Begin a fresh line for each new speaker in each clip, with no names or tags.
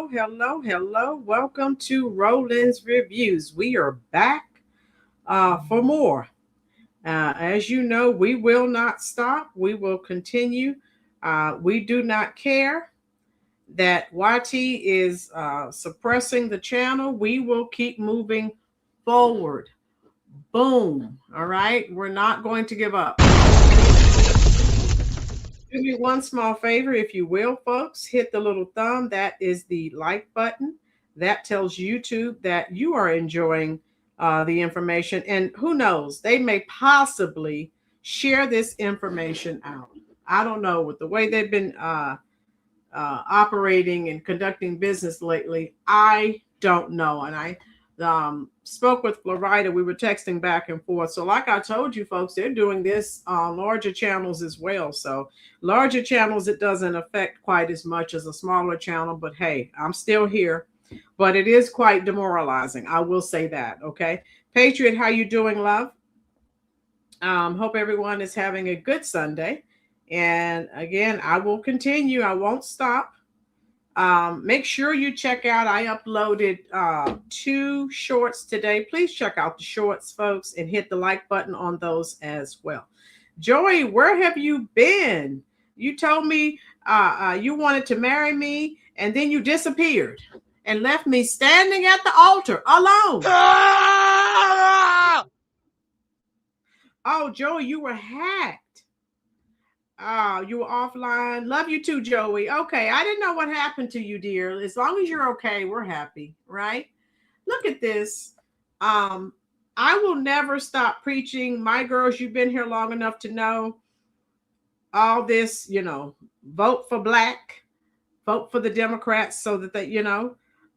hello. Welcome to Rolynn's Reviews. We are back for more. As you know, we will not stop. We will continue. We do not care that YT is suppressing the channel. We will keep moving forward. Boom. All right. We're not going to give up. Do me one small favor, if you will, folks. Hit the little thumb. That is the like button. That tells YouTube that you are enjoying the information. And who knows, they may possibly share this information out. I don't know. With the way they've been operating and conducting business lately, I don't know. And I spoke with Florida. We were texting back and forth. So like I told you folks, they're doing this on larger channels as well. So larger channels, it doesn't affect quite as much as a smaller channel, but hey, I'm still here, but it is quite demoralizing. I will say that. Okay. Patriot, how you doing, love? Hope everyone is having a good Sunday. And again, I will continue. I won't stop. Make sure you check out, I uploaded 2 shorts today. Please check out the shorts, folks, and hit the like button on those as well. Joey, where have you been? You told me you wanted to marry me, and then you disappeared and left me standing at the altar alone. Oh, Joey, you were hacked. Oh, you were offline. Love you too, Joey. Okay, I didn't know what happened to you, dear. As long as you're okay, we're happy, right? Look at this. I will never stop preaching. My girls, you've been here long enough to know all this, vote for Black, vote for the Democrats so that they,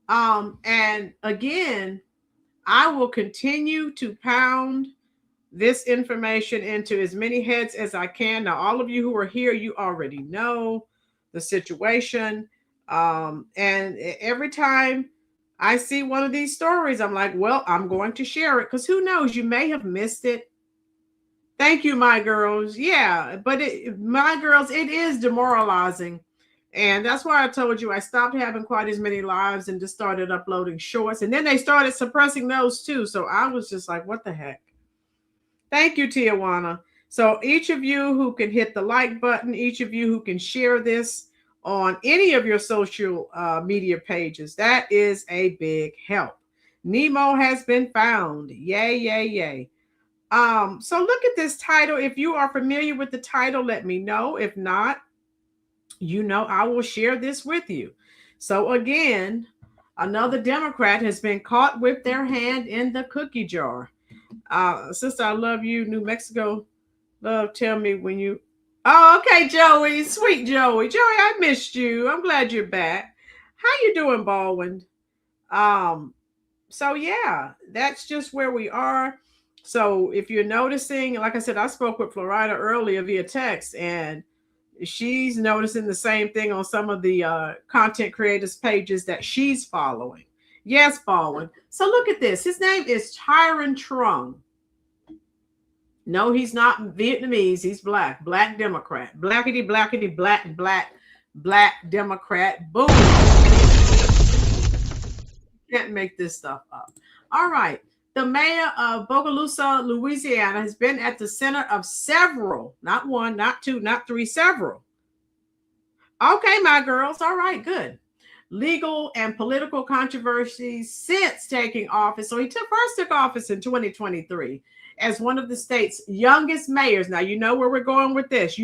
and again, I will continue to pound this information into as many heads as I can. Now, all of you who are here, you already know the situation. And every time I see one of these stories, I'm like, well, I'm going to share it because who knows, you may have missed it. Thank you, my girls. Yeah, but my girls, it is demoralizing. And that's why I told you I stopped having quite as many lives and just started uploading shorts. And then they started suppressing those too. So I was just like, what the heck? Thank you, Tijuana. So each of you who can hit the like button, each of you who can share this on any of your social media pages, that is a big help. Nemo has been found. Yay, yay, yay. So look at this title. If you are familiar with the title, let me know. If not, I will share this with you. So again, another Democrat has been caught with their hand in the cookie jar. Sister, I love you. New Mexico. Love, tell me when you. Oh, okay, Joey. Sweet Joey. Joey, I missed you. I'm glad you're back. How you doing, Baldwin? So yeah, that's just where we are. So if you're noticing, like I said, I spoke with Florida earlier via text, and she's noticing the same thing on some of the content creators pages that she's following. Yes, Baldwin. So look at this. His name is Tyron Trung. No, he's not Vietnamese. He's Black. Black Democrat. Blackity, blackity, black Democrat. Boom. Can't make this stuff up. All right. The mayor of Bogalusa, Louisiana, has been at the center of several, not one, not two, not three, several. Okay, my girls. All right, good. Legal and political controversies since taking office. So he first took office in 2023 as one of the state's youngest mayors. Now, you know where we're going with this.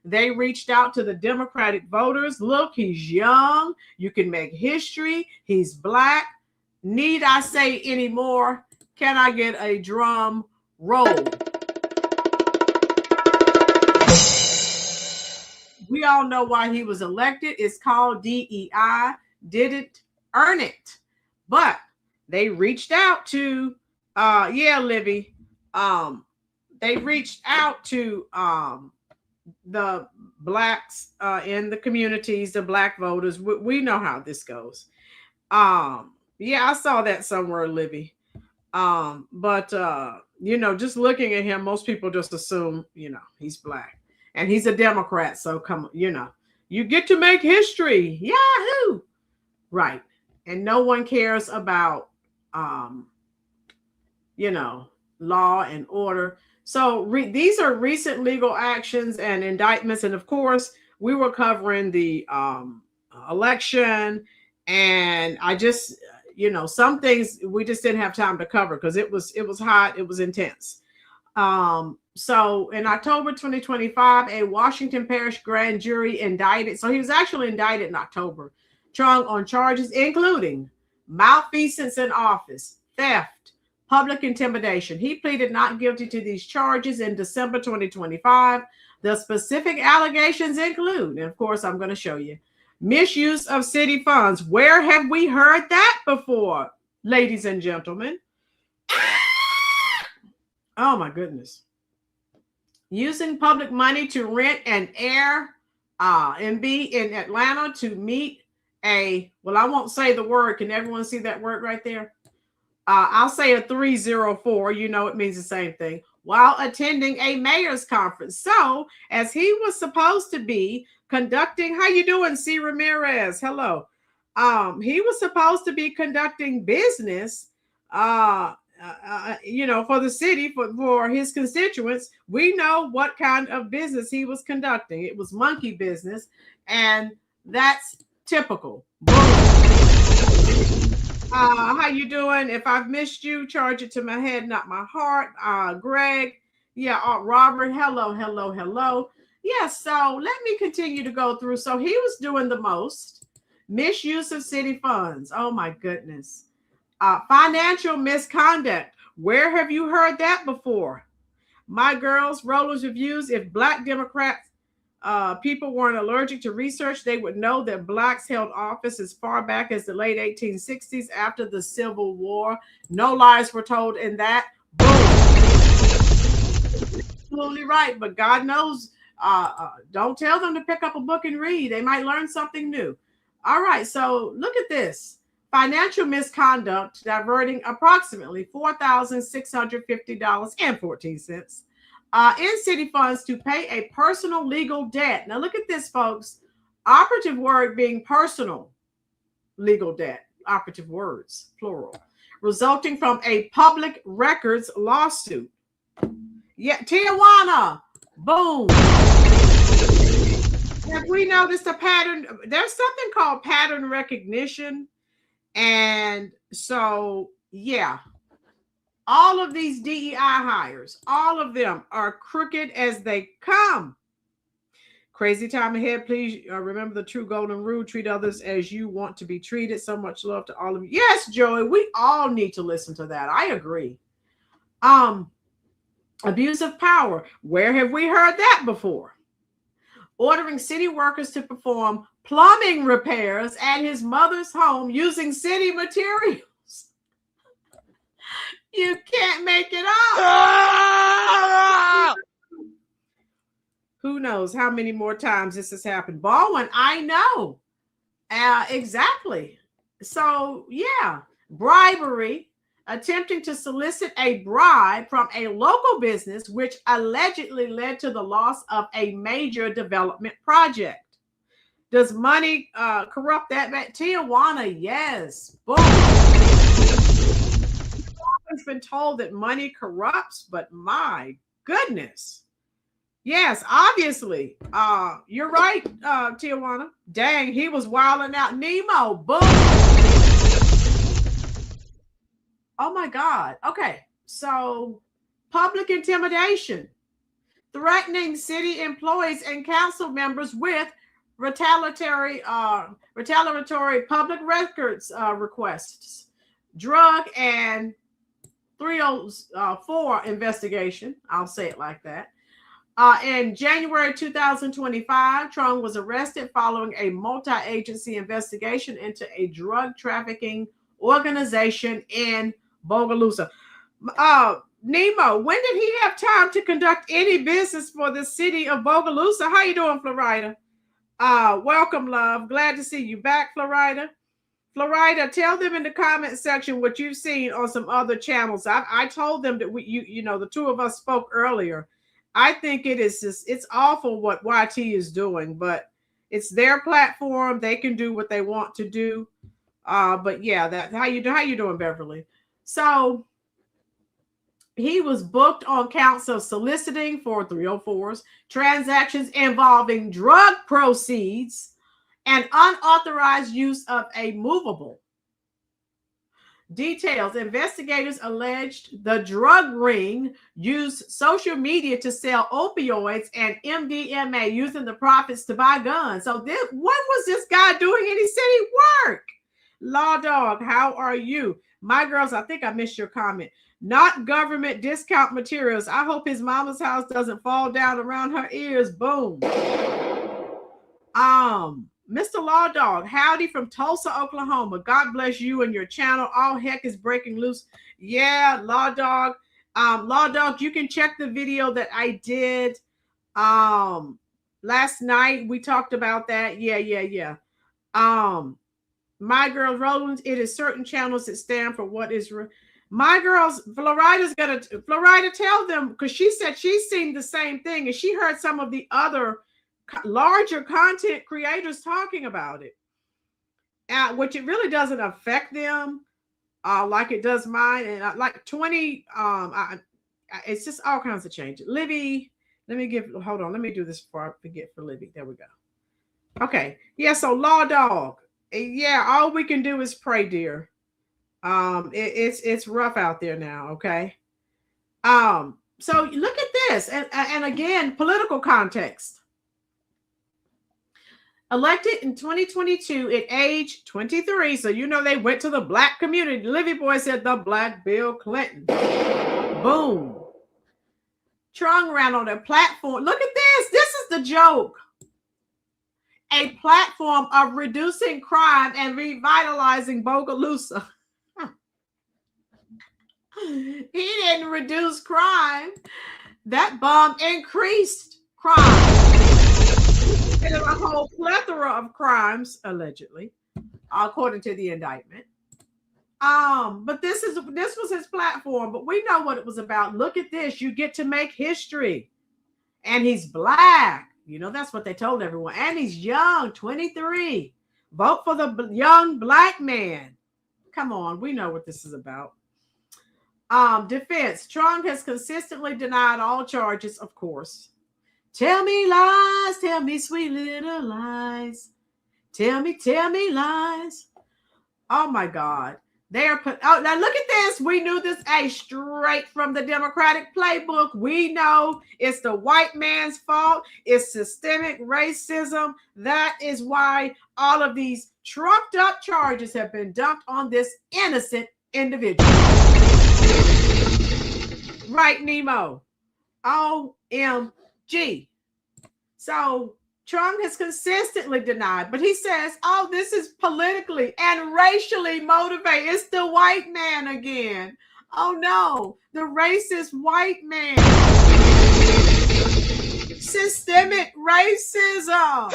They reached out to the Democratic voters. Look, he's young. You can make history. He's Black. Need I say any more? Can I get a drum roll? We all know why he was elected. It's called DEI. Didn't earn it. But they reached out to, Livy. They reached out to the Blacks in the communities, the Black voters. We know how this goes. I saw that somewhere, Livy. But just looking at him, most people just assume, he's Black. And he's a Democrat, so come on, you get to make history. Yahoo! Right. And no one cares about, um, you know, law and order. So these are recent legal actions and indictments. And of course, we were covering the election. And I just, some things we just didn't have time to cover because it was hot, it was intense. So in October 2025, a Washington Parish grand jury indicted. So he was actually indicted in October, Chung, on charges including malfeasance in office, theft, public intimidation. He pleaded not guilty to these charges in December 2025. The specific allegations include, and of course, I'm going to show you, misuse of city funds. Where have we heard that before, ladies and gentlemen? Oh my goodness. Using public money to rent an Airbnb in Atlanta to meet I won't say the word. Can everyone see that word right there? I'll say a 304. It means the same thing. While attending a mayor's conference. So as he was supposed to be conducting, how you doing, C. Ramirez? Hello. He was supposed to be conducting business, for the city, for his constituents. We know what kind of business he was conducting. It was monkey business, and that's typical. How you doing? If I've missed you, charge it to my head, not my heart. Greg, Robert, hello. So let me continue to go through. So he was doing the most. Misuse of city funds. Oh my goodness. Financial misconduct. Where have you heard that before? My girls, Rollers Reviews. If Black Democrats people weren't allergic to research, they would know that Blacks held office as far back as the late 1860s after the Civil War. No lies were told in that. Boom. Absolutely right. But God knows, don't tell them to pick up a book and read. They might learn something new. All right. So look at this. Financial misconduct, diverting approximately $4,650.14 in city funds to pay a personal legal debt. Now look at this, folks. Operative word being personal legal debt. Operative words, plural. Resulting from a public records lawsuit. Yeah, Tijuana. Boom. Have we noticed a pattern? There's something called pattern recognition. And so, all of these DEI hires, all of them are crooked as they come. Crazy time ahead. Please remember the true golden rule. Treat others as you want to be treated. So much love to all of you. Yes, Joey, we all need to listen to that. I agree. Abuse of power. Where have we heard that before? Ordering city workers to perform plumbing repairs at his mother's home using city materials. You can't make it up. Who knows how many more times this has happened? Baldwin, I know. Exactly. So, bribery, attempting to solicit a bribe from a local business, which allegedly led to the loss of a major development project. Does money corrupt that? Tijuana, yes. Boom. I've been told that money corrupts, but my goodness. Yes, obviously. You're right, Tijuana. Dang, he was wilding out. Nemo, boom. Oh my God. Okay, so public intimidation, threatening city employees and council members with retaliatory public records requests, drug and 304 investigation. I'll say it like that. In January 2025, Trung was arrested following a multi-agency investigation into a drug trafficking organization in Bogalusa. Nemo, when did he have time to conduct any business for the city of Bogalusa? How you doing, Florida? Welcome, love. Glad to see you back, Florida. Florida, tell them in the comment section what you've seen on some other channels. I told them that the two of us spoke earlier. I think it's awful what YT is doing, but it's their platform. They can do what they want to do.
But yeah, that how you doing, Beverly? So he was booked on counts of soliciting for 304s, transactions involving drug proceeds, and unauthorized use of a movable. Details: investigators alleged the drug ring used social media to sell opioids and MDMA, using the profits to buy guns. So this, what was this guy doing in his city work? Law Dog, how are you? My girls, I think I missed your comment. Not government discount materials. I hope his mama's house doesn't fall down around her ears. Boom. Mr. Law Dog, howdy from Tulsa, Oklahoma. God bless you and your channel. All heck is breaking loose. Yeah, Law Dog. Law Dog, you can check the video that I did last night. We talked about that. Yeah. My girl Rolynn, it is certain channels that stand for what is my girls. Florida tell them, because she said she's seen the same thing and she heard some of the other larger content creators talking about it, which it really doesn't affect them like it does mine. And like 20, it's just all kinds of changes. Livy, hold on, let me do this before I forget for Livy. There we go. Okay, yeah. So Law Dog, yeah. All we can do is pray, dear. It's rough out there now. Okay. So look at this, and again, political context. Elected in 2022 at age 23. So, you know, they went to the black community. Livy Boy said the black Bill Clinton. Boom. Trung ran on their platform. Look at this. This is the joke. A platform of reducing crime and revitalizing Bogalusa. He didn't reduce crime. That bomb increased crime. And a whole plethora of crimes, allegedly, according to the indictment. But this was his platform, but we know what it was about. Look at this. You get to make history. And he's black. You know, that's what they told everyone. And he's young, 23. Vote for the young black man. Come on, we know what this is about. Defense. Trung has consistently denied all charges, of course. Tell me lies, tell me sweet little lies. Tell me lies. Oh my God. They are now look at this. We knew this straight from the Democratic playbook. We know it's the white man's fault. It's systemic racism. That is why all of these trucked up charges have been dumped on this innocent individual. Right, Nemo? OMG. So Trung has consistently denied, but he says, oh, this is politically and racially motivated. It's the white man again. Oh no, the racist white man. Systemic racism.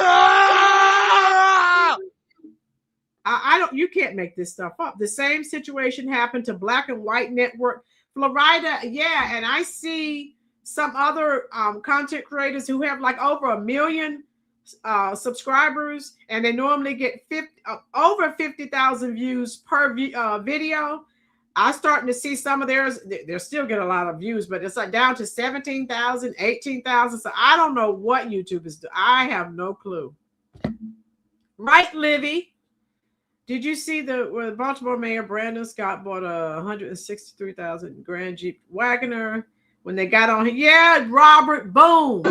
You can't make this stuff up. The same situation happened to Black and White Network, Florida. Yeah, and I see some other content creators who have like over 1 million subscribers, and they normally get over 50,000 views per video. I'm starting to see some of theirs. They're still getting a lot of views, but it's like down to 17,000, 18,000. So I don't know what YouTube is doing. I have no clue. Right, Livy? Did you see where the Baltimore Mayor Brandon Scott bought a $163,000 Grand Jeep Wagoner when they got on here? Yeah, Robert, boom.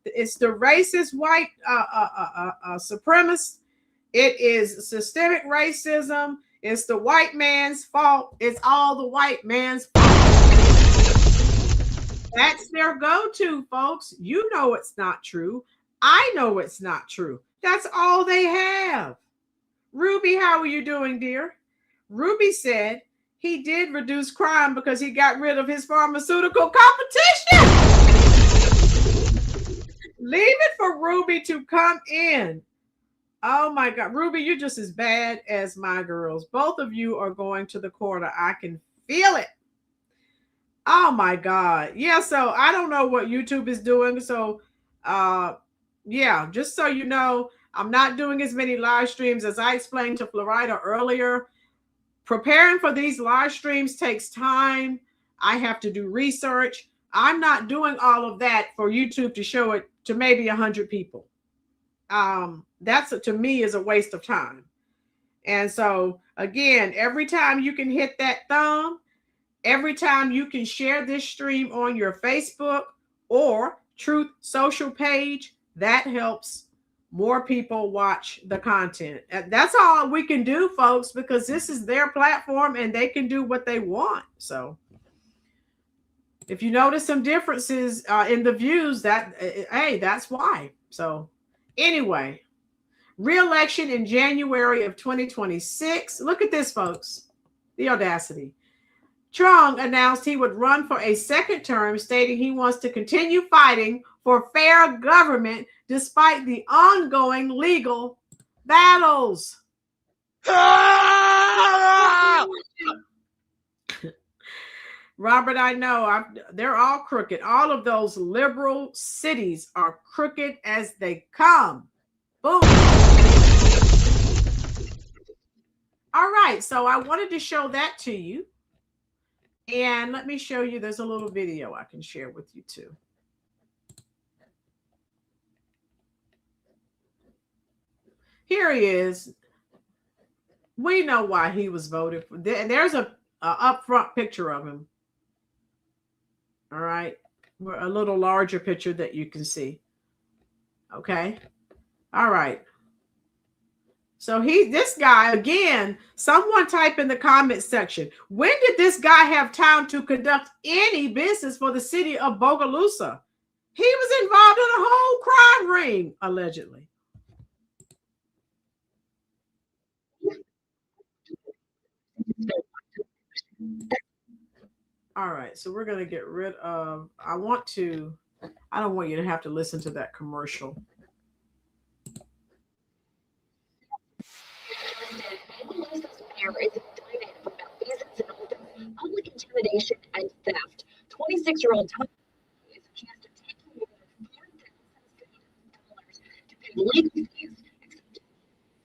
It's the racist white supremacist. It is systemic racism. It's the white man's fault. It's all the white man's fault. That's their go-to, folks. You know it's not true. I know it's not true. That's all they have. Ruby, how are you doing, dear? Ruby said he did reduce crime because he got rid of his pharmaceutical competition. Leave it for Ruby to come in. Oh my God. Ruby, you're just as bad as my girls. Both of you are going to the corner. I can feel it. Oh my God. Yeah, so I don't know what YouTube is doing. So Yeah, just so you know, I'm not doing as many live streams as I explained to Florida earlier. Preparing for these live streams takes time. I have to do research. I'm not doing all of that for YouTube to show it to maybe 100 people. That's to me is a waste of time. And so again, every time you can hit that thumb, every time you can share this stream on your Facebook or Truth Social page, that helps more people watch the content. And that's all we can do, folks, because this is their platform and they can do what they want. So if you notice some differences in the views, hey, that's why. So anyway, re-election in January of 2026. Look at this, folks. The audacity. Trump announced he would run for a second term, stating he wants to continue fighting for fair government despite the ongoing legal battles. Robert, I know they're all crooked. All of those liberal cities are crooked as they come. Boom. All right, so I wanted to show that to you. And let me show you, there's a little video I can share with you too. Here he is. We know why he was voted for. And there's a upfront picture of him. All right. A little larger picture that you can see. Okay. All right. So this guy, again, someone type in the comment section, when did this guy have time to conduct any business for the city of Bogalusa? He was involved in a whole crime ring, allegedly. All right, so we're going to get rid of, I don't want you to have to listen to that commercial.
Public intimidation and theft. 26-year-old Tom is accused of taking more than $4,000 to pay legal fees, except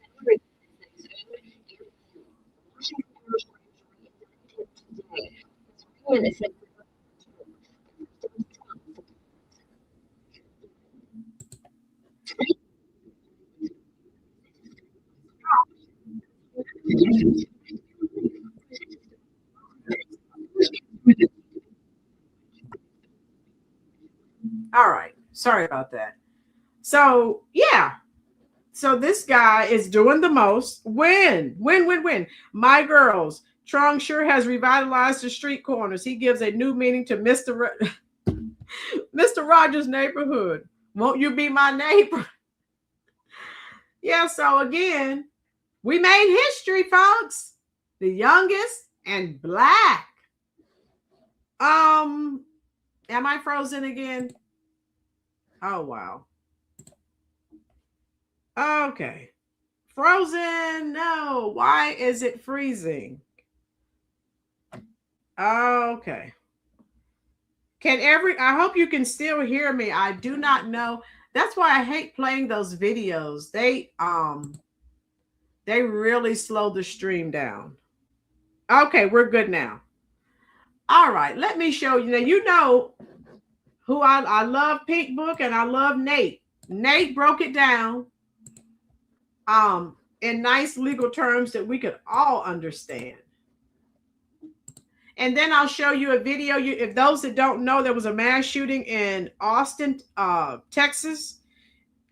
salary that is owed and Washington commercial injury today. Rolynn is said
All right. Sorry about that. So, yeah. So this guy is doing the most. Win. My girls, Trong sure has revitalized the street corners. He gives a new meaning to Mr. Rogers' neighborhood. Won't you be my neighbor? Yeah, so again, we made history, folks. The youngest and black. Am I frozen again? Oh, wow. Okay. Frozen. No. Why is it freezing? Okay. I hope you can still hear me. I do not know. That's why I hate playing those videos. They really slow the stream down. Okay, we're good now. All right, let me show you. Now, you know who I love Pink Book and I love Nate. Nate broke it down in nice legal terms that we could all understand. And then I'll show you a video. If those that don't know, there was a mass shooting in Austin, Texas.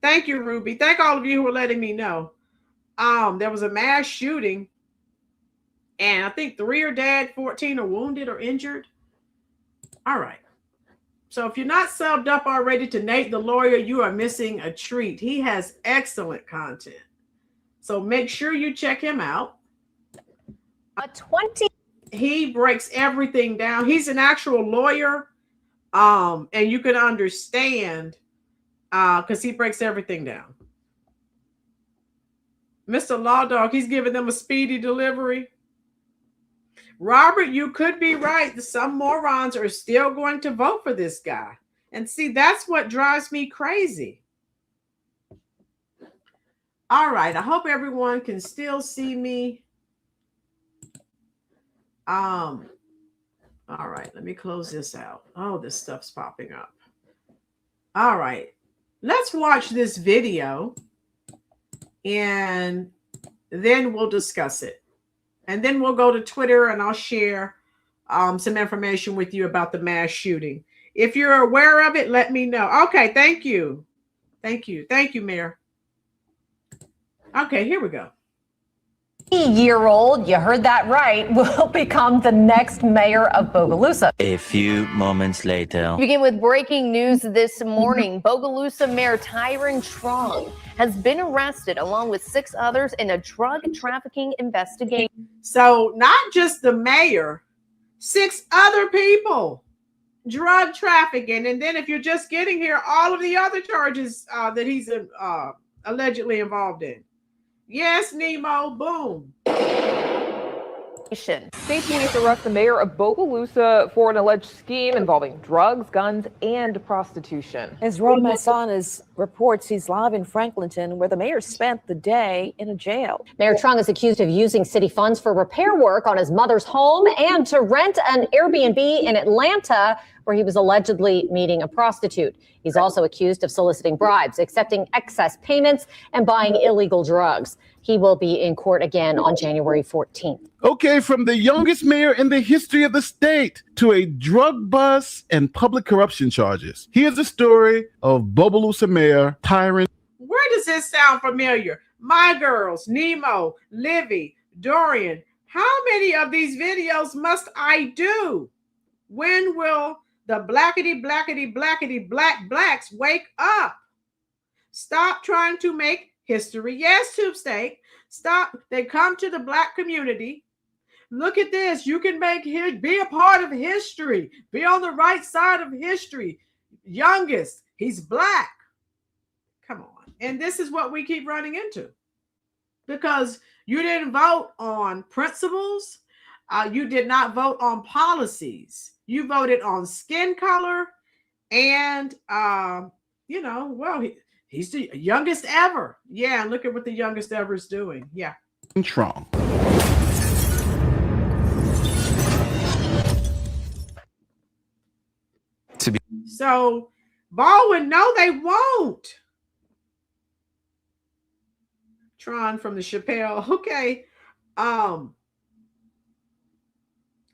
Thank you, Ruby. Thank all of you who are letting me know. There was a mass shooting, and I think 3 are dead, 14 are wounded or injured. All right. So if you're not subbed up already to Nate the Lawyer, you are missing a treat. He has excellent content. So make sure you check him out. He breaks everything down. He's an actual lawyer. And you can understand because he breaks everything down. Mr. Law Dog, he's giving them a speedy delivery. Robert, you could be right. Some morons are still going to vote for this guy. And see, that's what drives me crazy. All right. I hope everyone can still see me. All right. Let me close this out. Oh, this stuff's popping up. All right. Let's watch this video and then we'll discuss it. And then we'll go to Twitter and I'll share some information with you about the mass shooting. If you're aware of it, let me know. Okay, thank you. Thank you. Thank you, Mayor. Okay, here we go.
20-year-old, you heard that right, will become the next mayor of Bogalusa.
A few moments later.
We begin with breaking news this morning. Bogalusa Mayor Tyron Trong has been arrested along with 6 others in a drug trafficking investigation.
So not just the mayor, 6 other people, drug trafficking. And then if you're just getting here, all of the other charges that he's allegedly involved in. Yes, Nemo, boom.
State police arrest the mayor of Bogalusa for an alleged scheme involving drugs, guns, and prostitution.
As Ron Massanas reports, he's live in Franklinton, where the mayor spent the day in a jail.
Mayor Trong is accused of using city funds for repair work on his mother's home and to rent an Airbnb in Atlanta, where he was allegedly meeting a prostitute. He's also accused of soliciting bribes, accepting excess payments, and buying illegal drugs. He will be in court again on January 14th.
Okay, from the youngest mayor in the history of the state to a drug bust and public corruption charges. Here's the story of Bogalusa Mayor Tyron.
Where does this sound familiar? My girls, Nemo, Livy, Dorian. How many of these videos must I do? When will the blackety black blacks wake up? Stop trying to make history. Yes, Tube State. Stop. They come to the black community. Look at this. You can be a part of history. Be on the right side of history. Youngest. He's black. Come on. And this is what we keep running into. Because you didn't vote on principles. You did not vote on policies. You voted on skin color. And, he's the youngest ever. Yeah, and look at what the youngest ever is doing. Yeah.
Trong.
So Baldwin, no, they won't. Tron from the Chappelle. Okay.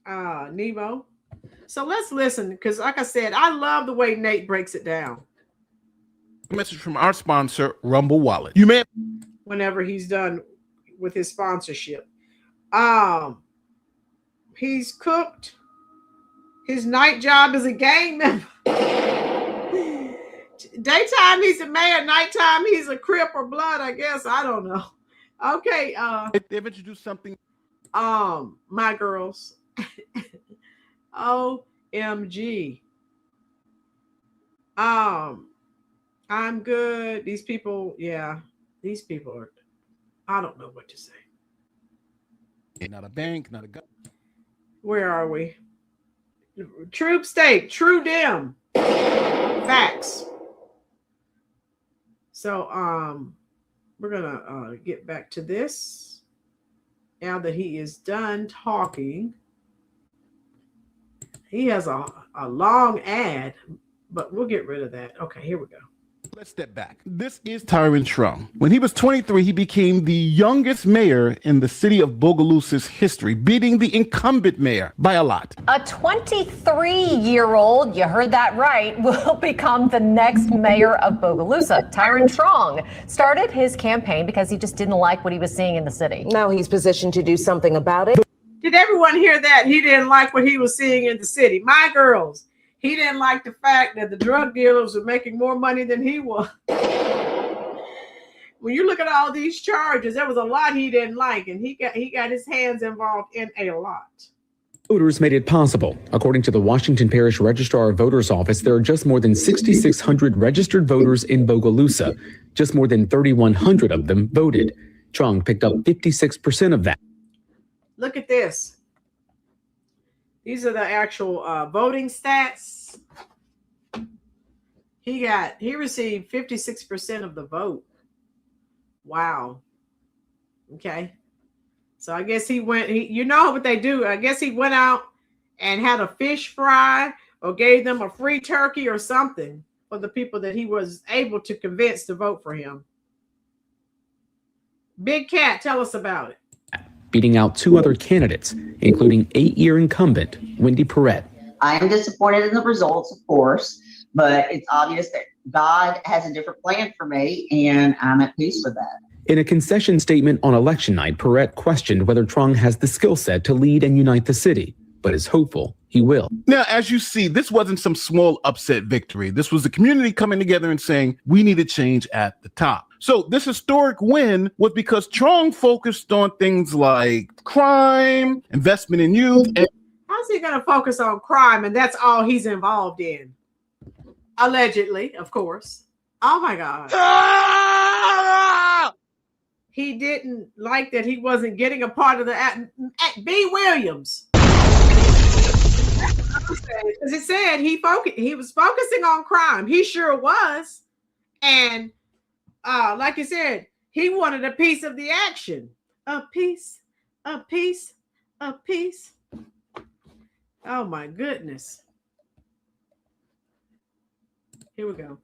Nemo. So let's listen, because like I said, I love the way Nate breaks it down.
Message from our sponsor, Rumble Wallet. You may
whenever he's done with his sponsorship. He's cooked. His night job is a gang member. Daytime he's a mayor, nighttime he's a Crip or Blood, I guess. I don't know. Okay.
They've introduced something.
My girls. OMG. I'm good. These people are, I don't know what to say.
Not a bank, not a gun.
Where are we? True State, True Dem. Facts. So we're gonna get back to this now that he is done talking. He has a long ad, but we'll get rid of that. Okay, here we go.
Let's step back. This is Tyron Trong. When he was 23, he became the youngest mayor in the city of Bogalusa's history, beating the incumbent mayor by a lot.
A 23-year-old, you heard that right, will become the next mayor of Bogalusa. Tyron Trong started his campaign because he just didn't like what he was seeing in the city.
Now he's positioned to do something about it.
Did everyone hear that? He didn't like what he was seeing in the city. My girls. He didn't like the fact that the drug dealers were making more money than he was. When you look at all these charges, there was a lot he didn't like, and he got his hands involved in a lot.
Voters made it possible. According to the Washington Parish Registrar of Voters Office, there are just more than 6,600 registered voters in Bogalusa. Just more than 3,100 of them voted. Trong picked up 56% of that.
Look at this. These are the actual voting stats. He received 56% of the vote. Wow. Okay. So I guess he went, you know what they do. I guess he went out and had a fish fry or gave them a free turkey or something for the people that he was able to convince to vote for him. Big Cat, tell us about it.
Beating out two other candidates, including 8-year incumbent Wendy Perrette.
I am disappointed in the results, of course, but it's obvious that God has a different plan for me, and I'm at peace with that.
In a concession statement on election night, Perrette questioned whether Trung has the skill set to lead and unite the city, but is hopeful he will.
Now, as you see, this wasn't some small upset victory. This was the community coming together and saying, we need a change at the top. So this historic win was because Trung focused on things like crime, investment in youth. And
how's he going to focus on crime and that's all he's involved in? Allegedly, of course. Oh my God. He didn't like that he wasn't getting a part of the B. Williams. Because it said he was focusing on crime. He sure was. And like you said, he wanted a piece of the action. A piece. Oh my goodness. Here we go.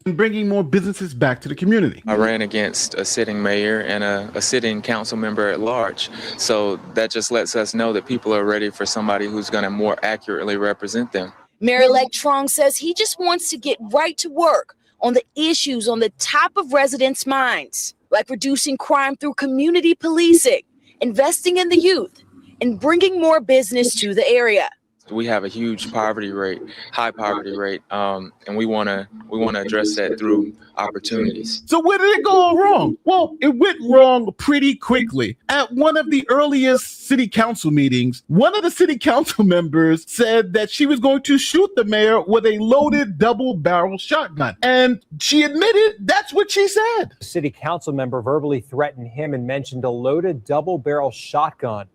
Bringing more businesses back to the community.
I ran against a sitting mayor and a sitting council member at large. So that just lets us know that people are ready for somebody who's going to more accurately represent them.
Mayor-elect Trung says he just wants to get right to work on the issues on the top of residents' minds, like reducing crime through community policing, investing in the youth, and bringing more business to the area.
We have a huge high poverty rate, and we want to address that through opportunities.
So where did it go wrong? Well, it went wrong pretty quickly. At one of the earliest city council meetings, one of the city council members said that she was going to shoot the mayor with a loaded double-barrel shotgun. And she admitted that's what she said.
The city council member verbally threatened him and mentioned a loaded double-barrel shotgun.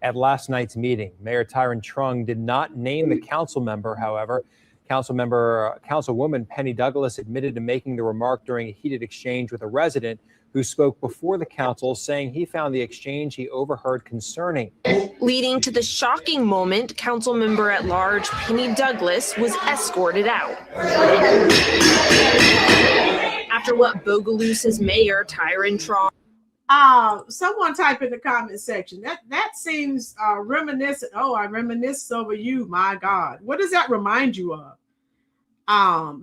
At last night's meeting, Mayor Tyron Trung did not name the council member. However, Councilwoman Penny Douglas admitted to making the remark during a heated exchange with a resident who spoke before the council, saying he found the exchange he overheard concerning.
Leading to the shocking moment, council member at large Penny Douglas was escorted out. After what Bogalusa's mayor Tyron Trung.
Someone type in the comment section. That seems reminiscent. Oh, I reminisce over you. My God. What does that remind you of?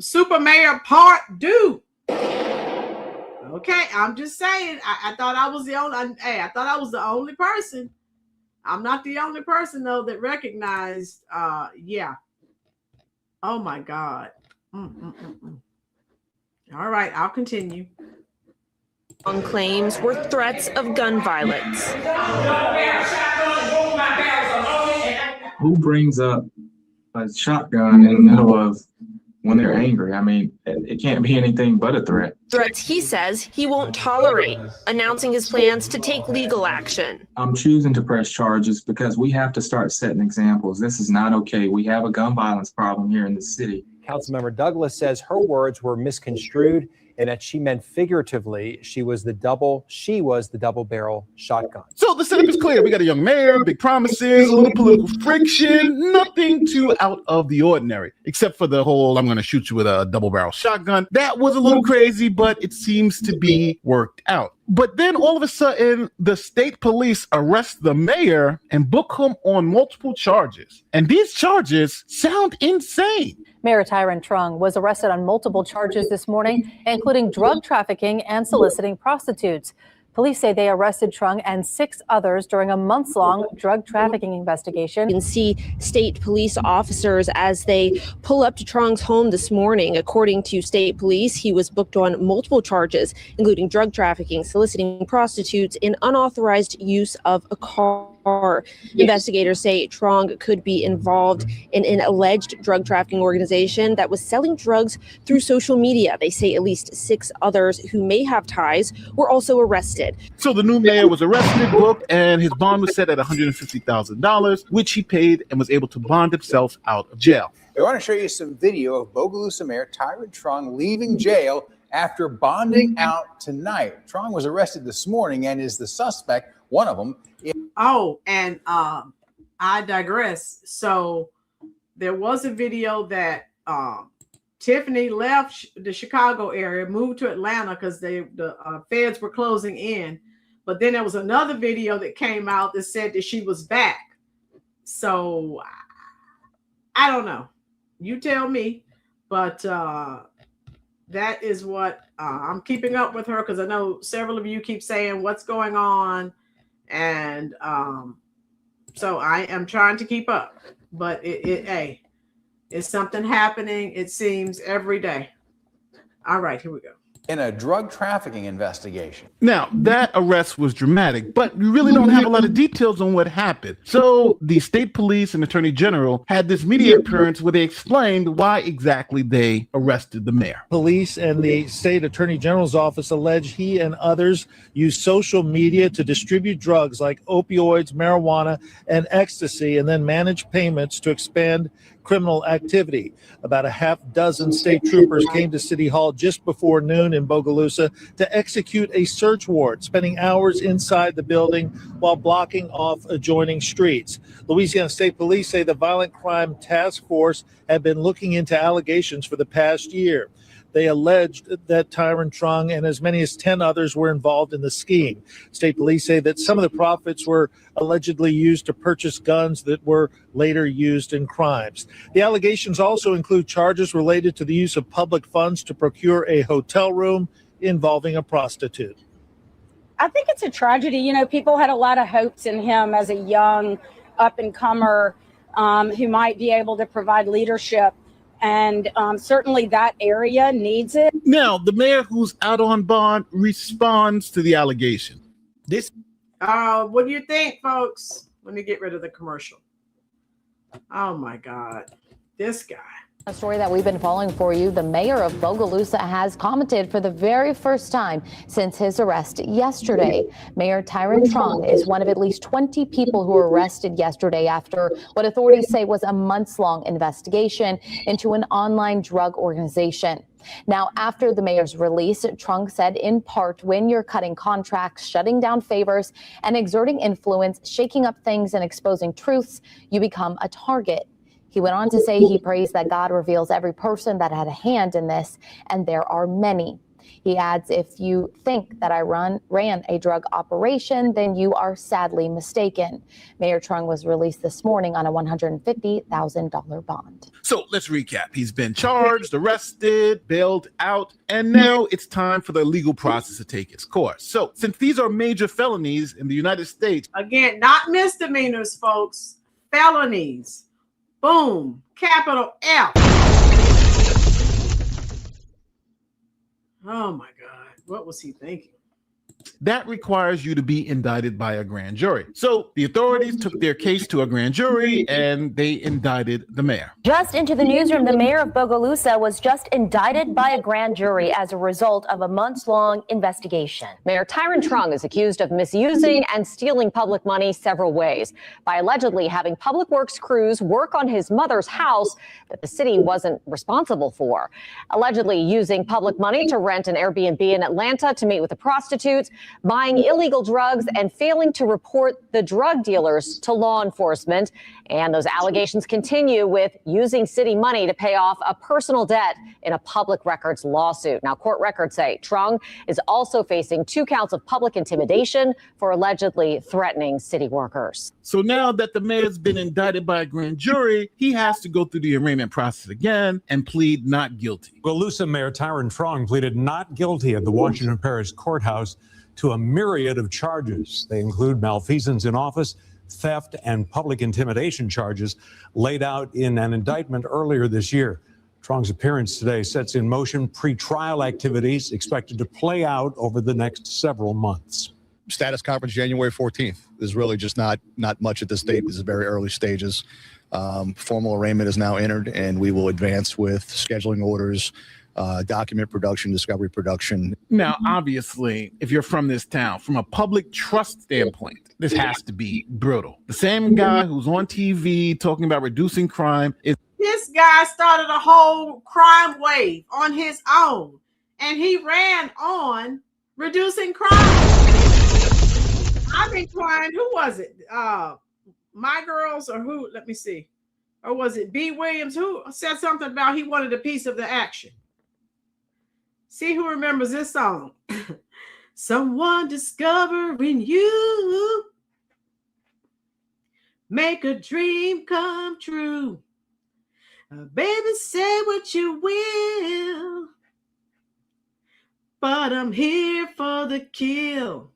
Super Mayor Part 2. Okay, I'm just saying. I thought I was the only. Hey, I thought I was the only person. I'm not the only person though that recognized. Yeah. Oh my God. All right, I'll continue.
Claims were threats of gun violence.
Who brings up a shotgun in the middle of when they're angry? I mean, it can't be anything but a threat.
Threats he says he won't tolerate, announcing his plans to take legal action.
I'm choosing to press charges because we have to start setting examples. This is not okay. We have a gun violence problem here in the city.
Councilmember Douglas says her words were misconstrued and that she meant figuratively she was the double-barrel shotgun.
So the setup is clear. We got a young mayor, big promises, a little political friction, nothing too out of the ordinary, except for the whole I'm going to shoot you with a double-barrel shotgun. That was a little crazy, but it seems to be worked out. But then all of a sudden, the state police arrest the mayor and book him on multiple charges. And these charges sound insane.
Mayor Tyron Trung was arrested on multiple charges this morning, including drug trafficking and soliciting prostitutes. Police say they arrested Trung and 6 others during a months-long drug trafficking investigation.
You can see state police officers as they pull up to Trung's home this morning. According to state police, he was booked on multiple charges, including drug trafficking, soliciting prostitutes, and unauthorized use of a car. Investigators say Trung could be involved in an alleged drug trafficking organization that was selling drugs through social media. They say at least 6 others who may have ties were also arrested.
So the new mayor was arrested, booked, and his bond was set at $150,000, which he paid and was able to bond himself out of jail.
I want to show you some video of Bogalusa Mayor Tyron Trung leaving jail after bonding out tonight. Trong was arrested this morning and is the suspect, one of them.
Oh, and I digress. So there was a video that Tiffany left the Chicago area, moved to Atlanta because the feds were closing in. But then there was another video that came out that said that she was back. So I don't know. You tell me. But that is what I'm keeping up with her, because I know several of you keep saying what's going on. And so I am trying to keep up. But hey, it's something happening, it seems, every day. All right, here we go.
In a drug trafficking investigation.
Now, that arrest was dramatic, but we really don't have a lot of details on what happened. So the state police and attorney general had this media appearance where they explained why exactly they arrested the mayor.
Police and the state attorney general's office allege he and others used social media to distribute drugs like opioids, marijuana, and ecstasy, and then manage payments to expand criminal activity. About a half dozen state troopers came to City Hall just before noon in Bogalusa to execute a search warrant, spending hours inside the building while blocking off adjoining streets. Louisiana State Police say the Violent Crime Task Force had been looking into allegations for the past year. They alleged that Tyron Trung and as many as 10 others were involved in the scheme. State police say that some of the profits were allegedly used to purchase guns that were later used in crimes. The allegations also include charges related to the use of public funds to procure a hotel room involving a prostitute.
I think it's a tragedy. You know, people had a lot of hopes in him as a young up-and-comer who might be able to provide leadership. And certainly that area needs it.
Now, the mayor who's out on bond responds to the allegation.
What do you think, folks? Let me get rid of the commercial. Oh, my God. This guy.
A story that we've been following for you. The mayor of Bogalusa has commented for the very first time since his arrest yesterday. Mayor Tyron Trung is one of at least 20 people who were arrested yesterday after what authorities say was a months-long investigation into an online drug organization. Now, after the mayor's release, Trung said, in part, when you're cutting contracts, shutting down favors, and exerting influence, shaking up things and exposing truths, you become a target. He went on to say he prays that God reveals every person that had a hand in this, and there are many. He adds, if you think that I ran a drug operation, then you are sadly mistaken. Mayor Trung was released this morning on a $150,000 bond.
So let's recap. He's been charged, arrested, bailed out, and now it's time for the legal process to take its course. So since these are major felonies in the United States.
Again, not misdemeanors, folks, felonies. Boom, capital F. Oh my God, what was he thinking?
That requires you to be indicted by a grand jury. So the authorities took their case to a grand jury and they indicted the mayor.
Just into the newsroom, the mayor of Bogalusa was just indicted by a grand jury as a result of a months-long investigation.
Mayor Tyron Trung is accused of misusing and stealing public money several ways by allegedly having public works crews work on his mother's house that the city wasn't responsible for, allegedly using public money to rent an Airbnb in Atlanta to meet with the prostitutes, buying illegal drugs, and failing to report the drug dealers to law enforcement. And those allegations continue with using city money to pay off a personal debt in a public records lawsuit. Now, court records say Trung is also facing 2 counts of public intimidation for allegedly threatening city workers.
So now that the mayor's been indicted by a grand jury, he has to go through the arraignment process again and plead not guilty.
Bogalusa Mayor Tyron Trung pleaded not guilty at the Washington Parish Courthouse to a myriad of charges. They include malfeasance in office, theft, and public intimidation charges laid out in an indictment earlier this year. Trung's appearance today sets in motion pre-trial activities expected to play out over the next several months.
Status conference January 14th. There's really just not much at this stage. This is very early stages. Formal arraignment is now entered, and we will advance with scheduling orders, document production, discovery production.
Now, obviously, if you're from this town, from a public trust standpoint, this has to be brutal. The same guy who's on TV talking about reducing crime is.
This guy started a whole crime wave on his own. and he ran on reducing crime. I've been crying. Who was it? My Girls or who? Let me see. Or was it B. Williams? Who said something about he wanted a piece of the action? See who remembers this song. Someone discovering you. Make a dream come true. Baby, say what you will. But I'm here for the kill.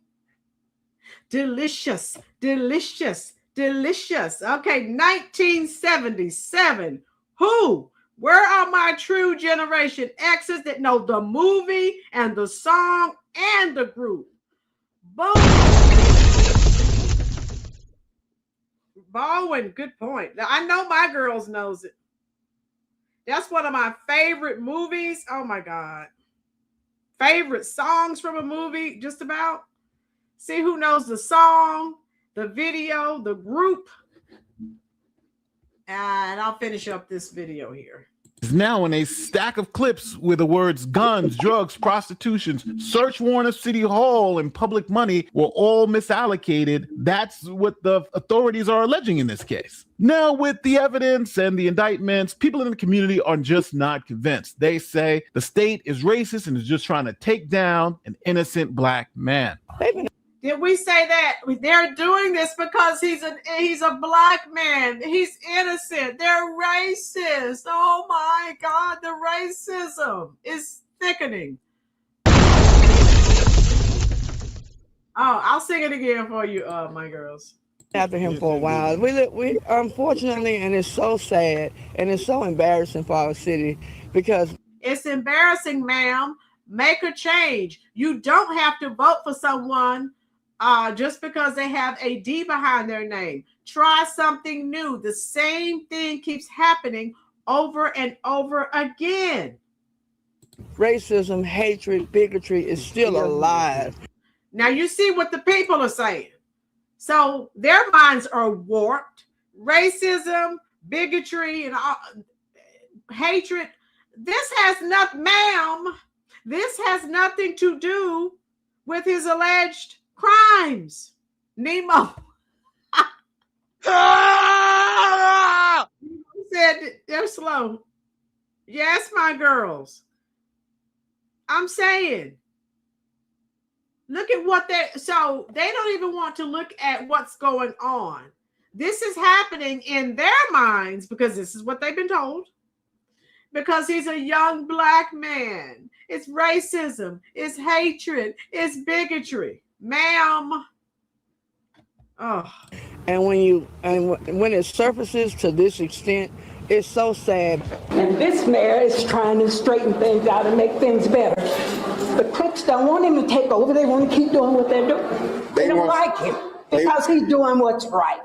Delicious, delicious, delicious. Okay, 1977. Who? Where are my true Generation X's that know the movie and the song and the group? Bowen, good point. Now, I know My Girls knows it. That's one of my favorite movies. Oh my God. Favorite songs from a movie, just about. See who knows the song, the video, the group. And I'll finish up this video here.
Is now in a stack of clips with the words guns, drugs, prostitution, search warrant of City Hall, and public money were all misallocated. That's what the authorities are alleging in this case. Now, with the evidence and the indictments, people in the community are just not convinced. They say the state is racist and is just trying to take down an innocent black man.
Did we say that? They're doing this because he's a black man. He's innocent. They're racist. Oh my God, the racism is thickening. Oh, I'll sing it again for you, My Girls.
After him for a while. We unfortunately, and it's so sad and it's so embarrassing for our city because
it's embarrassing, ma'am. Make a change. You don't have to vote for someone just because they have a D behind their name. Try something new. The same thing keeps happening over and over again.
Racism, hatred, bigotry is still alive.
Now you see what the people are saying. So their minds are warped. Racism, bigotry, and hatred. This has nothing, ma'am. This has nothing to do with his alleged crimes. Nemo said they're slow. Yes, My Girls. I'm saying, look at what so they don't even want to look at what's going on. This is happening in their minds because this is what they've been told. Because he's a young black man. It's racism, it's hatred, it's bigotry. Ma'am. Oh.
And when it surfaces to this extent, it's so sad.
And this mayor is trying to straighten things out and make things better. The crooks don't want him to take over. They want to keep doing what they're doing. They don't like him because he's doing what's right.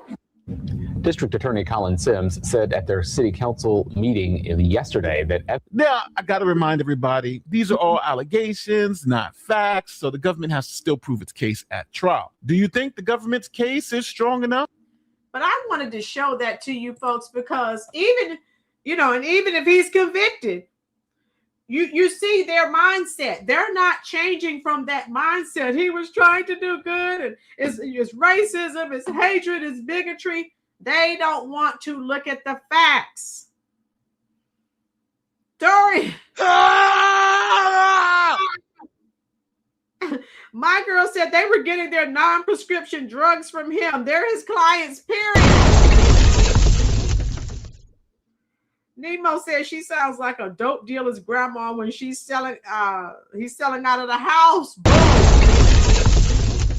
District Attorney Colin Sims said at their city council meeting yesterday that...
Now, I got to remind everybody, these are all allegations, not facts, so the government has to still prove its case at trial. Do you think the government's case is strong enough?
But I wanted to show that to you folks because even if he's convicted, you see their mindset. They're not changing from that mindset. He was trying to do good, and it's racism, it's hatred, it's bigotry. They don't want to look at the facts. Dory. My Girl said they were getting their non-prescription drugs from him. They're his clients, period. Nemo says she sounds like a dope dealer's grandma when he's selling out of the house.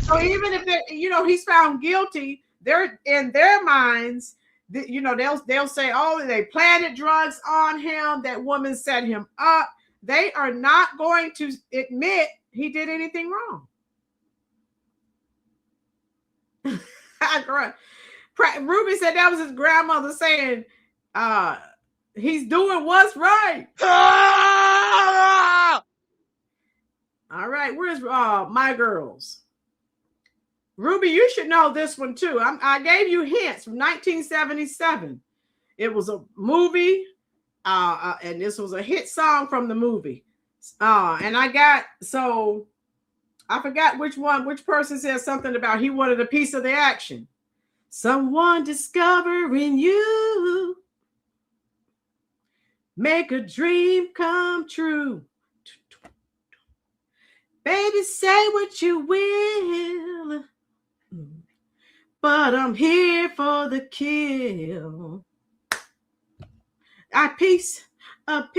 So even if he's found guilty, they're in their minds, they'll say, oh, they planted drugs on him. That woman set him up. They are not going to admit he did anything wrong. Ruby said that was his grandmother saying, he's doing what's right. All right, where's My Girls? Ruby, you should know this one too. I gave you hints from 1977. It was a movie, and this was a hit song from the movie. And I forgot which person said something about he wanted a piece of the action. Someone discovering you, make a dream come true. Baby, say what you will, but I'm here for the kill. A piece. Let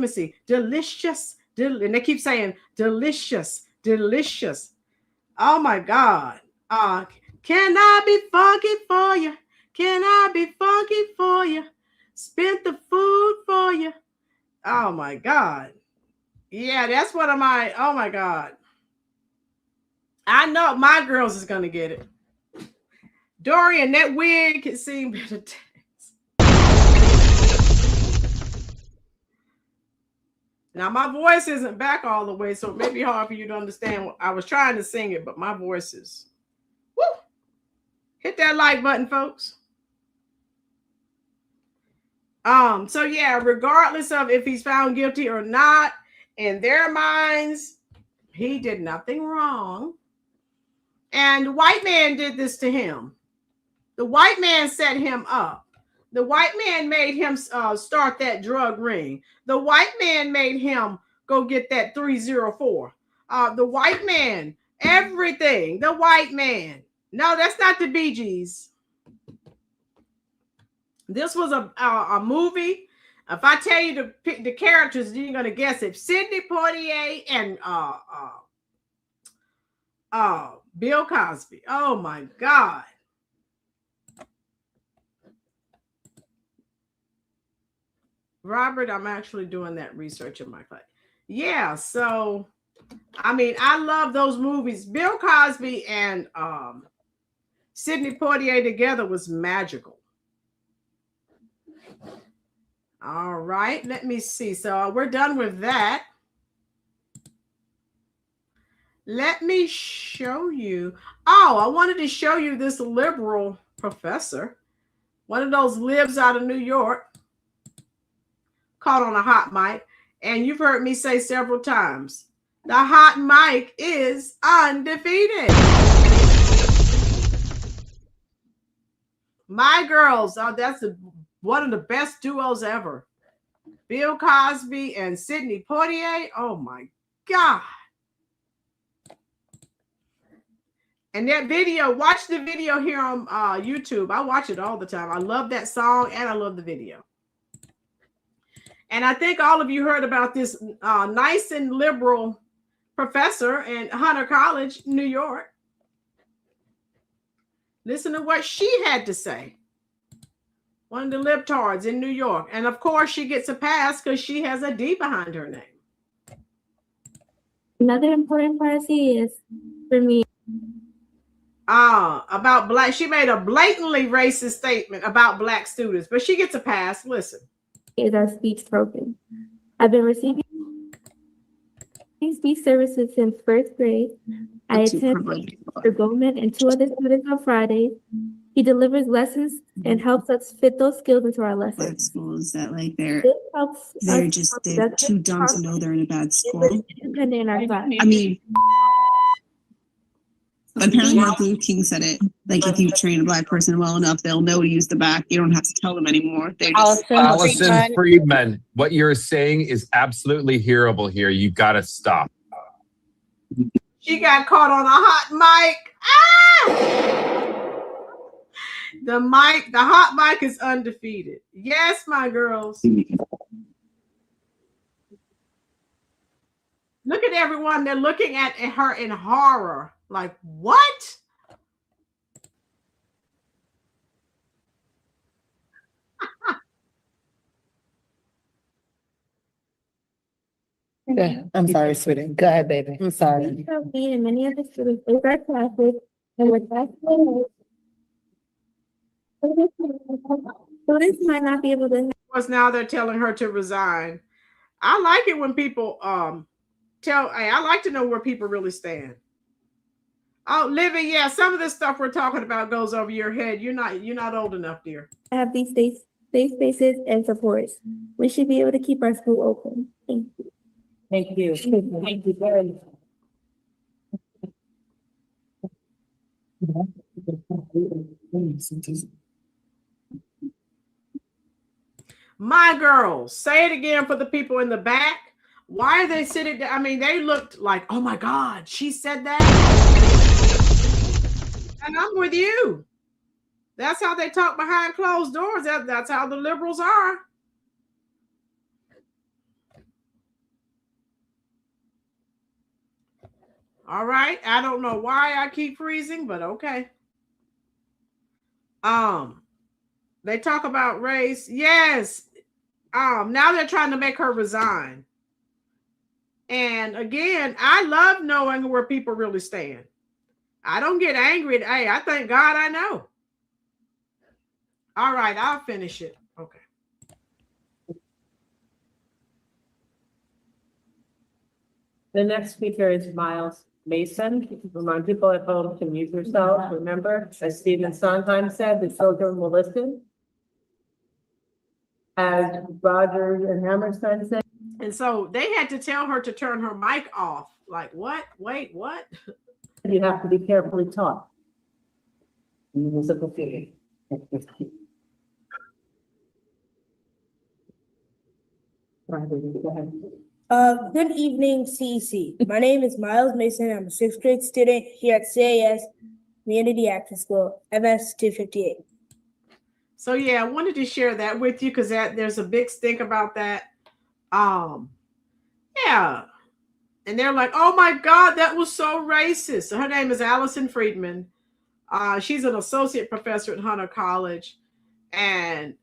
me see. Delicious. And they keep saying delicious. Oh my God. Can I be funky for you? Can I be funky for you? Spent the food for you. Oh my God. Yeah, that's one of my, oh my God. I know my girls is going to get it. Dorian, that wig can seem better. Now, my voice isn't back all the way, so it may be hard for you to understand. I was trying to sing it, but my voice is, woo! Hit that like button, folks. So yeah, regardless of if he's found guilty or not, in their minds, he did nothing wrong. And the white man did this to him. The white man set him up. The white man made him start that drug ring. The white man made him go get that 304. The white man, everything. The white man. No, that's not the Bee Gees. This was a movie. If I tell you to pick the characters, you're gonna guess it. Sidney Poitier and Bill Cosby. Oh my God. Robert, I'm actually doing that research in my class. Yeah, so I mean, I love those movies. Bill Cosby and Sidney Poitier together was magical. All right, let me see. So we're done with that. Let me show you. Oh, I wanted to show you this liberal professor. One of those libs out of New York. Caught on a hot mic. And you've heard me say several times, the hot mic is undefeated. My girls, that's one of the best duos ever. Bill Cosby and Sidney Poitier. Oh my God. And that video, watch the video here on YouTube. I watch it all the time. I love that song and I love the video. And I think all of you heard about this nice and liberal professor in Hunter College, New York. Listen to what she had to say. One of the libtards in New York. And of course, she gets a pass because she has a D behind her name.
Another important policy is for me.
About black. She made a blatantly racist statement about black students, but she gets a pass. Listen.
Is our speech program. I've been receiving speech services since first grade. I attend Mr. Goldman and 2 other students on Fridays. He delivers lessons and helps us fit those skills into our lessons.
Schools that like they're too dumb to know they're in a bad school. I mean, apparently Martin Luther King said it. Like if you train a black person well enough, they'll know to use the back. You don't have to tell them anymore. They just
Allison Friedman, what you're saying is absolutely hearable here. You got to stop.
She got caught on a hot mic. The hot mic is undefeated. Yes, my girls. Look at everyone. They're looking at her in horror. Like, what?
I'm sorry, sweetie. Go ahead, baby. I'm sorry.
Me and many other students in our classes and with that students might not be able to.
Because now they're telling her to resign. I like it when people I like to know where people really stand. Oh, Livy, yeah, some of this stuff we're talking about goes over your head. You're not old enough, dear.
I have these safe spaces, and supports. We should be able to keep our school open. Thank you.
Thank you. Thank you very much.
My girls, say it again for the people in the back. Why are they sitting there? I mean, they looked like, oh my God, she said that. And I'm with you. That's how they talk behind closed doors. That's how the liberals are. All right. I don't know why I keep freezing, but okay. They talk about race. Yes. Now they're trying to make her resign. And again, I love knowing where people really stand. I don't get angry. Hey, I thank God I know. All right, I'll finish it. Okay.
The next speaker is Miles Mason. Remind people at home to mute yourself. Remember, as Stephen Sondheim said, the children will listen. As Rogers and Hammerstein said.
And so they had to tell her to turn her mic off. Like, what? Wait, what?
You have to be carefully taught. Municipal figure.
Good evening, CEC. My name is Miles Mason. I'm a sixth grade student here at CAS Community Action School, MS 258.
So yeah, I wanted to share that with you because there's a big stink about that. Yeah. And they're like, oh my God, that was so racist. So her name is Allison Friedman. She's an associate professor at Hunter College. And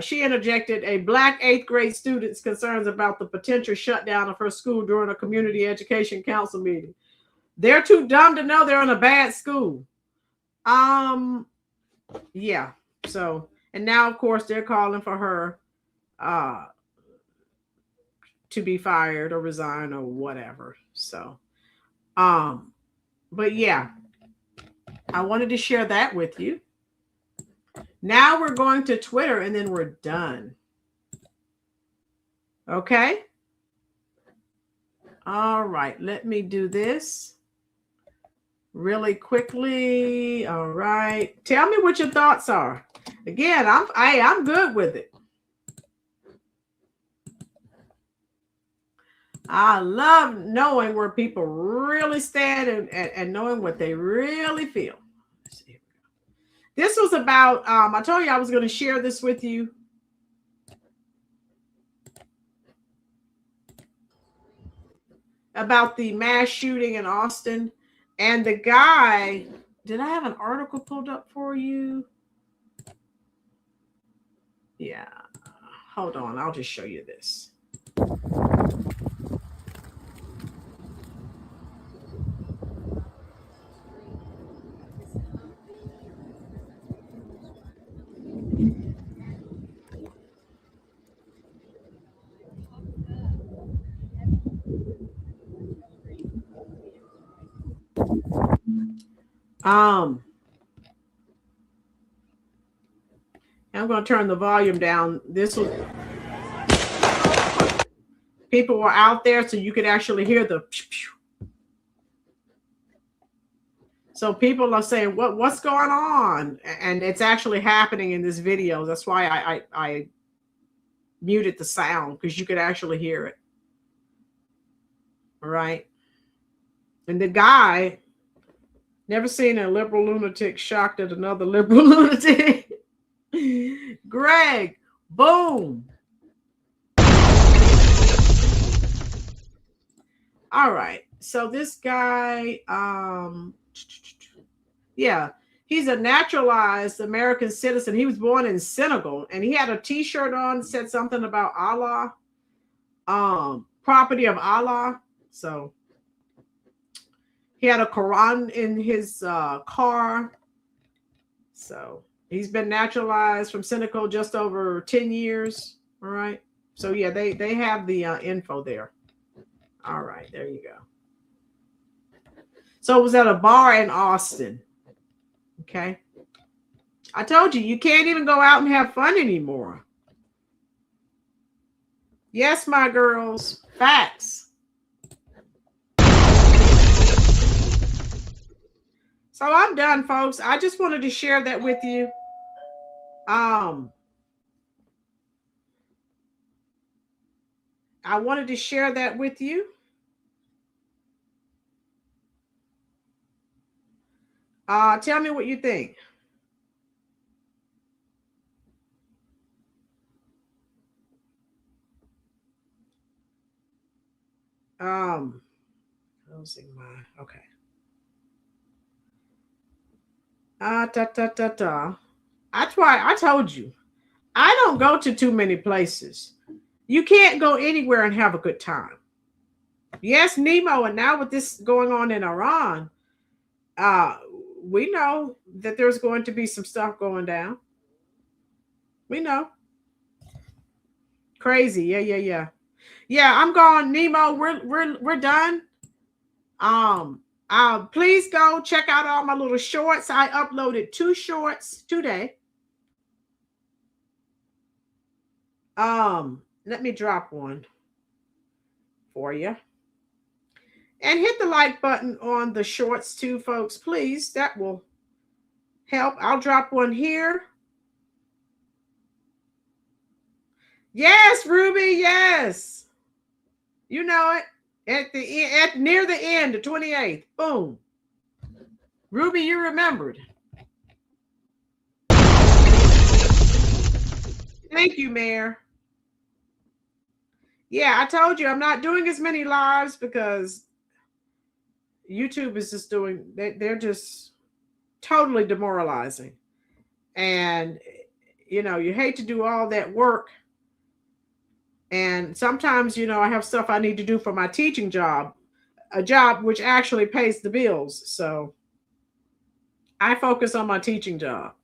she interjected a Black 8th grade student's concerns about the potential shutdown of her school during a community education council meeting. They're too dumb to know they're in a bad school. Yeah. So, and now, of course, they're calling for her to be fired or resign or whatever. So, but yeah, I wanted to share that with you. Now we're going to Twitter and then we're done. Okay. All right. Let me do this really quickly. All right. Tell me what your thoughts are. Again, I'm good with it. I love knowing where people really stand and knowing what they really feel. This was about, I told you I was going to share this with you. About the mass shooting in Austin. And the guy, did I have an article pulled up for you? Yeah. Hold on. I'll just show you this. I'm going to turn the volume down. This was people were out there so you could actually hear the pew, pew. So people are saying what's going on, and it's actually happening in this video. That's why I muted the sound, because you could actually hear it. All right. And the guy, never seen a liberal lunatic shocked at another liberal lunatic. Greg, boom. All right. So this guy, yeah, he's a naturalized American citizen. He was born in Senegal, and he had a T-shirt on that said something about Allah, property of Allah. So he had a Quran in his car. So he's been naturalized from Senegal just over 10 years. All right. So yeah, they have the info there. All right, there you go. So it was at a bar in Austin. Okay. I told you can't even go out and have fun anymore. Yes, my girls. Facts. So I'm done, folks. I just wanted to share that with you. I wanted to share that with you. Tell me what you think. Closing my, okay. That's why I told you, I don't go to too many places. You can't go anywhere and have a good time. Yes, Nemo, and now with this going on in Iran, we know that there's going to be some stuff going down. We know. Crazy. Yeah. I'm going, Nemo. We're done. Please go check out all my little shorts. I uploaded 2 shorts today. Let me drop one for you. And hit the like button on the shorts too, folks, please. That will help. I'll drop one here. Yes, Ruby, yes. You know it. Near the end, the 28th. Boom. Ruby, you remembered. Thank you, Mayor. Yeah, I told you I'm not doing as many lives because YouTube is just doing, they're just totally demoralizing. And, you know, you hate to do all that work. And sometimes, you know, I have stuff I need to do for my teaching job, a job which actually pays the bills. So I focus on my teaching job.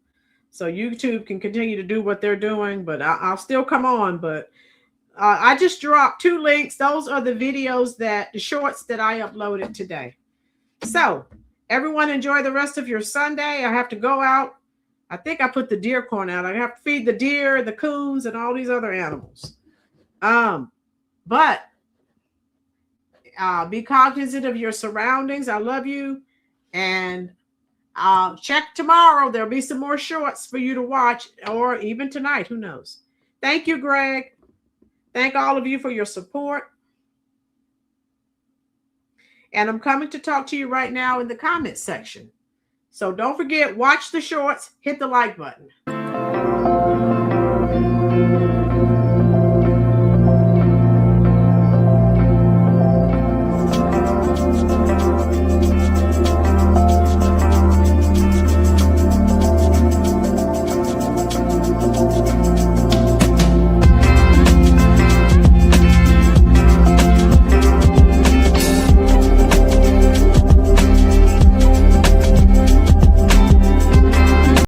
So YouTube can continue to do what they're doing, but I'll still come on. But I just dropped 2 links. Those are the videos the shorts that I uploaded today. So everyone enjoy the rest of your Sunday. I have to go out. I think I put the deer corn out. I have to feed the deer, the coons, and all these other animals. But be cognizant of your surroundings. I love you. And check tomorrow. There'll be some more shorts for you to watch, or even tonight. Who knows? Thank you, Greg. Thank all of you for your support. And I'm coming to talk to you right now in the comments section. So don't forget, watch the shorts, hit the like button.